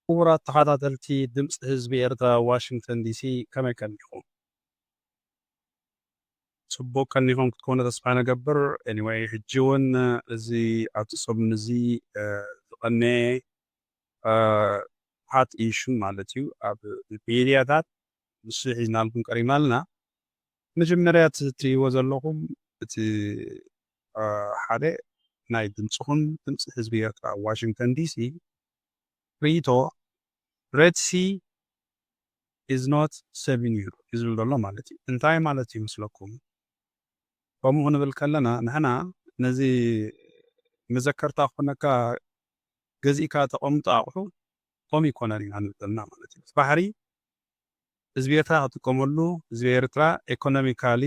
ክቡራት ተኸታተልቲ ድምፂ ህዝቢ ኤርትራ ዋሽንግተን ዲሲ ከመይ ከኒኹም? ጽቡቕ ከኒኹም ክትኮኑ ተስፋ ንገብር። ኤኒዌይ ሕጂ እውን እዚ ኣብቲ ሰሙን እዚ ዝቐነየ ሃት ኢሹ ማለት እዩ ኣብ ሚድያታት ንሱ ሒዝናልኩም ቀሪብና ኣለና። መጀመርያ እትሪእዎ ዘለኹም እቲ ሓደ ናይ ድምፅኹም ድምፂ ህዝቢ ኤርትራ ዋሽንግተን ዲሲ ሪቶ ሬድ ሲ is not serving you ይዝብል ዘሎ ማለት እዩ። እንታይ ማለት እዩ ምስለኩም? ከምኡ ክንብል ከለና ንሕና ነዚ መዘከርታ ክኾነካ ገዚእካ ተቐምጦ ኣቑሑ ከምኡ ይኮነን ኢና ንብል ዘለና ማለት እዩ። ባሕሪ ህዝቢ ኤርትራ ክጥቀመሉ ህዝቢ ኤርትራ ኢኮኖሚካሊ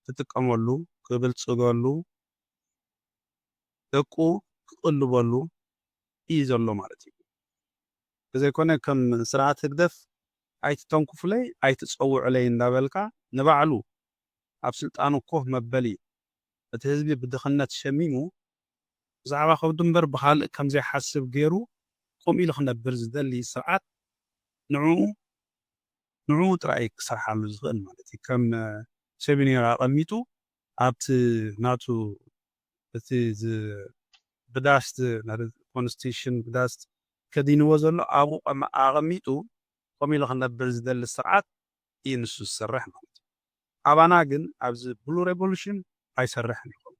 ክጥቀመሉ ክብልፅገሉ ደቁ ክቕልበሉ እዩ ዘሎ ማለት እዩ። ብዘይኮነ ከም ስርዓት ህግደፍ ኣይትተንኩፍለይ ኣይትፀውዕለይ እንዳበልካ ንባዕሉ ኣብ ስልጣኑ ኮፍ መበሊ እቲ ህዝቢ ብድኽነት ሸሚሙ ብዛዕባ ከብዱ እምበር ብካልእ ከምዘይሓስብ ገይሩ ከምኡ ኢሉ ክነብር ዝደሊ ስርዓት ንዕኡ ጥራይ ክሰርሓሉ ዝኽእል ማለት እዩ። ከም ሴሚኒር ኣቐሚጡ ኣብቲ ናቱ እቲ ብዳስቲ ኮንስቲቱሽን ብዳስቲ ከዲንዎ ዘሎ ኣብኡ ኣቐሚጡ ከምኡ ኢሉ ክነብር ዝደሊ ስርዓት እዩ ንሱ ዝሰርሕ ማለት እዩ። ኣባና ግን ኣብዚ ብሉ ሬቮሉሽን ኣይሰርሕን ይኸውን።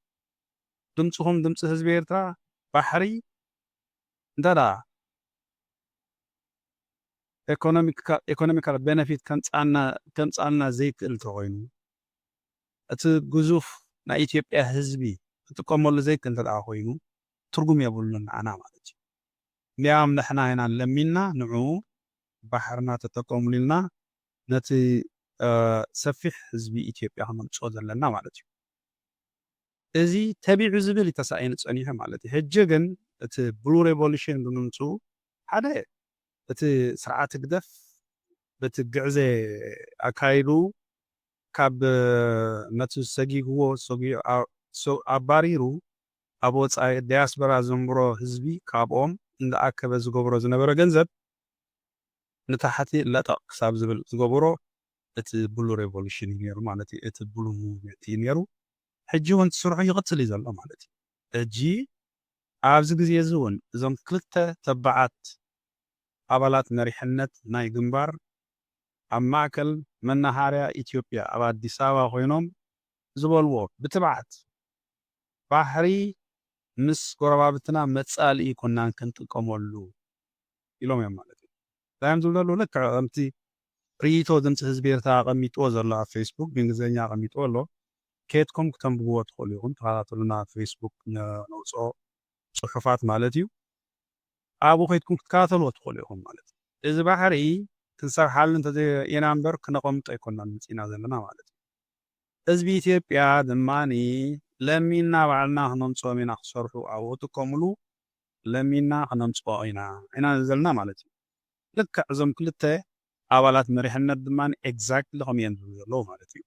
ድምፅኹም ድምፂ ህዝቢ ኤርትራ ባሕሪ እንተዳ ኢኮኖሚካል ቤነፊት ከምፃልና ዘይክእል እንተኮይኑ እቲ ግዙፍ ናይ ኢትዮጵያ ህዝቢ ክጥቀመሉ ዘይክእል እንተደኣ ኮይኑ ትርጉም የብሉን ንዓና ማለት እዩ። እንዲያም ንሕና ኢና ለሚና ንዑ ባሕርና ተጠቀምሉ ኢልና ነቲ ሰፊሕ ህዝቢ ኢትዮጵያ ክነምፅኦ ዘለና ማለት እዩ። እዚ ተቢዑ ዝብል ተሳኢኑ ፀኒሑ ማለት እዩ። ሕጂ ግን እቲ ብሉ ሬቮሉሽን ብምምፅኡ ሓደ እቲ ስርዓት ህግደፍ በቲ ግዕዜ ኣካይዱ ካብ ነቲ ሰጊግዎ ኣባሪሩ ኣብ ወፃኢ ዲያስፖራ ዘንብሮ ህዝቢ ካብኦም እንዳኣከበ ዝገብሮ ዝነበረ ገንዘብ ንታሕቲ ለጠቕ ክሳብ ዝብል ዝገብሮ እቲ ብሉ ሬቮሉሽን እዩ ነይሩ ማለት እዩ። እቲ ብሉ ሙቭመንት እዩ ነይሩ። ሕጂ እውን ስርሑ ይቕፅል እዩ ዘሎ ማለት እዩ። ሕጂ ኣብዚ ግዜ እዚ እውን እዞም ክልተ ተባዓት ኣባላት መሪሕነት ናይ ግንባር ኣብ ማእከል መናሃርያ ኢትዮጵያ ኣብ ኣዲስ ኣበባ ኮይኖም ዝበልዎ ብትብዓት ባሕሪ ምስ ጎረባብትና መፃልኢ ኮናን ክንጥቀመሉ ኢሎም እዮም ማለት እዩ። ዳይም ዝብለሉ ልክዕ ከምቲ ሪቶ ድምፂ ህዝቢ ኤርትራ ኣቐሚጥዎ ዘሎ ኣብ ፌስቡክ ብእንግሊዝኛ ኣቐሚጥዎ ኣሎ። ከየትኩም ክተንብብዎ ትኽእሉ ኢኹም። ተኸታተሉና ፌስቡክ ነውፅኦ ፅሑፋት ማለት እዩ። ኣብኡ ከይድኩም ክትከታተልዎ ትኽእሉ ኢኹም ማለት እዩ። እዚ ባሕሪ ክንሰርሓሉ እንተዘይና እምበር ክነቐምጦ ኣይኮናን መፂና ዘለና ማለት እዩ። ህዝቢ ኢትዮጵያ ድማኒ ለሚና ባዕልና ክነምፅኦም ኢና ክሰርሑ ኣብኡ ጥቀምሉ ለሚና ክነምፅኦ ኢና ዘለና ማለት እዩ። ልክዕ እዞም ክልተ ኣባላት መሪሕነት ድማኒ ኤግዛክትሊ ከምእዮም ዝብሉ ዘለዉ ማለት እዩ።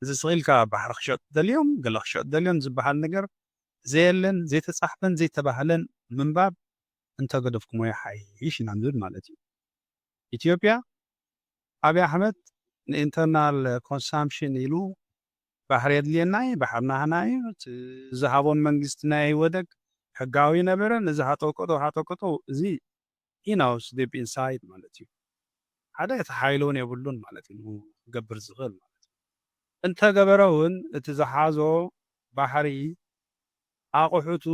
እዚ ስኺልካ ባሕሪ ክሸጥ ደልዮም ገለ ክሸጥ ደልዮም ዝበሃል ነገር ዘየለን ዘይተፃሕፈን ዘይተባህለን ምንባብ እንተገደፍኩሞ ይሓይሽ ኢና ንብል ማለት እዩ። ኢትዮጵያ ኣብይ ኣሕመድ ንኢንተርናል ኮንሳምፕሽን ኢሉ ባሕሪ የድልየና ባሕርና ሃና እዩ ዝሃቦም መንግስቲ ናይ ወደግ ሕጋዊ ነበረ ነዚ ሃጠቆጦ እዚ ኢናውስ ዲፕ ኢንሳይድ ማለት እዩ። ሓደ ተሓይሎን የብሉን ማለት እዩ ክገብር ዝኽእል ማለት እዩ። እንተገበረ እውን እቲ ዝሓዞ ባሕሪ ኣቑሑቱ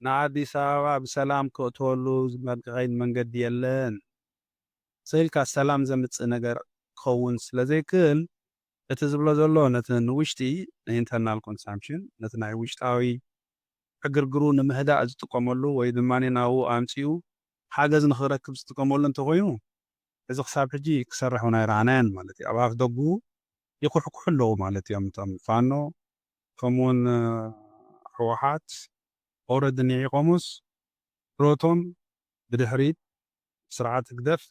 ንኣዲስ ኣበባ ብሰላም ክእትወሉ ዝመልክዐይን መንገዲ የለን። ስኢልካ ሰላም ዘምፅእ ነገር ክኸውን ስለዘይክእል እቲ ዝብሎ ዘሎ ነቲ ንውሽጢ ኢንተርናል ኮንሳምፕሽን ነቲ ናይ ውሽጣዊ ዕግርግሩ ንምህዳእ ዝጥቀመሉ ወይ ድማኒ ናብኡ ኣምፂኡ ሓገዝ ንክረክብ ዝጥቀመሉ እንተኮይኑ እዚ ክሳብ ሕጂ ክሰርሕ እውን ኣይረኣናየን ማለት እዩ። ኣብ ኣፍ ደጉ ይኩሕኩሑ ኣለዉ ማለት እዮም እቶም ፋኖ ከምኡውን ህወሓት ኦልሬዲ ኒዒቆሙስ ሮቶም ብድሕሪት ስርዓት ህግደፍ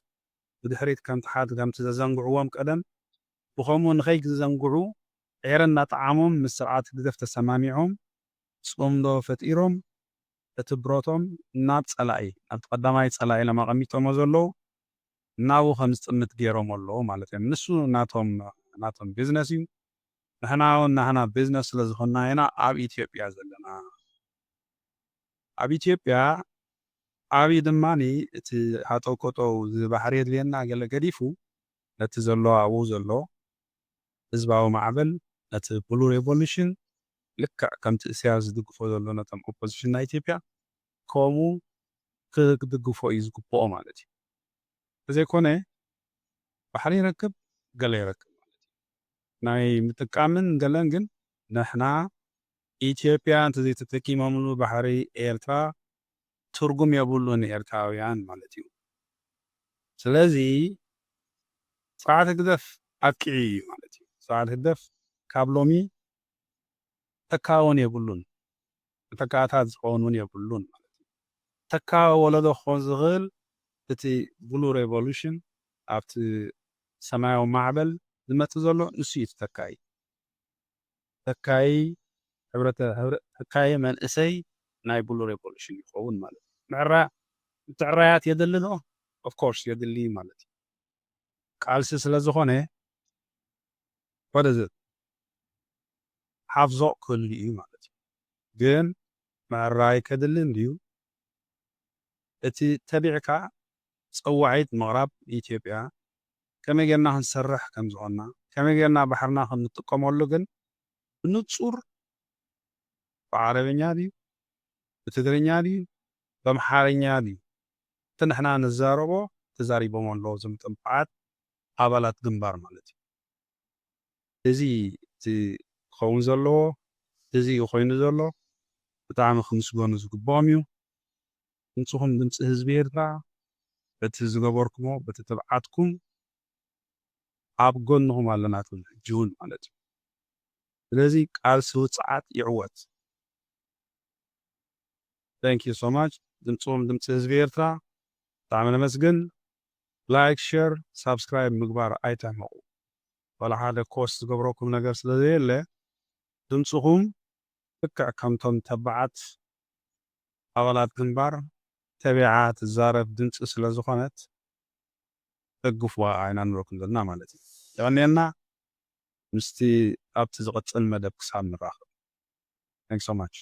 ብድሕሪት ከምቲ ዘዘንግዕዎም ቀደም ብከምኡ ንከይዝዘንግዑ ዕረ እናጣዓሞም ምስ ስርዓት ህግደፍ ተሰማሚዖም ፅምዶ ፈጢሮም እትብሮቶም ናብ ጸላኢ ኣብ ቀዳማይ ጸላኢ ለማቐሚጦሞ ዘለዉ ናብኡ ከም ዝጥምት ገይሮም ኣለዉ ማለት እዮም ንሱ ናቶም ቢዝነስ እዩ ንሕና እውን ናህና ቢዝነስ ስለ ዝኾንና ኢና ኣብ ኢትዮጵያ ዘለና ኣብ ኢትዮጵያ ዓብዪ ድማኒ እቲ ሃጠውቆጠው ዝባሕሪ የድልየና ገለ ገዲፉ ነቲ ዘሎ ኣብኡ ዘሎ ህዝባዊ ማዕበል ነቲ ብሉ ሬቮሉሽን ልክዕ ከምቲ እስያስ ዝድግፎ ዘሎ ነቶም ኦፖዚሽን ናይ ኢትዮጵያ ከምኡ ክድግፎ እዩ ዝግብኦ ማለት እዩ ብዘይኮነ ባሕሪ ይረክብ ገለ ይረክብ ማለት እዩ ናይ ምጥቃምን ገለን ግን ንሕና ኢትዮጵያ እንተዘይተተኪሞምሉ ባሕሪ ኤርትራ ትርጉም የብሉን ኤርትራውያን ማለት እዩ ስለዚ ሰዓት ግደፍ ኣጥቂዒ እዩ ማለት እዩ ሰዓት ግደፍ ካብ ሎሚ ተካውን የብሉን ተካታት ዝኸውን የብሉን ማለት እዩ ተካ ወለዶ ክኾን ዝኽእል እቲ ብሉ ሬቮሉሽን ኣብቲ ሰማያዊ ማዕበል ዝመፅእ ዘሎ ንሱ እዩ ተካይ ተካይ መንእሰይ ናይ ብሉ ሬቮሉሽን ይኸውን ማለት እዩ ምትዕራያት የድሊ ዶ ኦፍኮርስ የድሊ ማለት እዩ ቃልሲ ስለ ዝኾነ ወደዚ ሓፍዞቕ ክህሉ እዩ ማለት እዩ ግን ምዕራይ ከድልን ድዩ እቲ ተቢዕካ ፀዋዒት ምቕራብ ኢትዮጵያ ከመይ ጌርና ክንሰርሕ ከም ዝኾንና ከመይ ጌርና ባሕርና ክንጥቀመሉ ግን ብንጹር ብዓረብኛ ድዩ ብትግርኛ ድዩ በአምሓርኛ ድዩ እቲ ንሕና ንዛረቦ ተዛሪቦም ኣለዉ እዞም ጥንጳዓት ኣባላት ግንባር ማለት እዩ እዚ እቲ ክኸውን ዘለዎ እዚ ኮይኑ ዘሎ ብጣዕሚ ክምስገኑ ዝግብኦም እዩ ንጽኹም ድምፂ ህዝቢ ኤርትራ በቲ ዝገበርኩሞ በቲ ትብዓትኩም ኣብ ጎንኹም ኣለና ትውጅውን ማለት እዩ ስለዚ ቃልሲ ውፅዓት ይዕወት thank you so much ድምፅኩም ድምፂ ህዝቢ ኤርትራ ብጣዕሚ ነመስግን ላይክ ሼር ሳብስክራይብ ምግባር ኣይተዕመቑ ወላ ሓደ ኮርስ ዝገብረኩም ነገር ስለዘየለ ድምፅኩም ልክዕ ከምቶም ተባዓት ኣባላት ግንባር ተቢዓ ትዛረብ ድምፂ ስለ ዝኾነት ደግፍዋ ኢና ንረኩም ዘለና ማለት እዩ ይቐኒየና ምስቲ ኣብቲ ዝቕፅል መደብ ክሳብ ንራኸብ thanks so much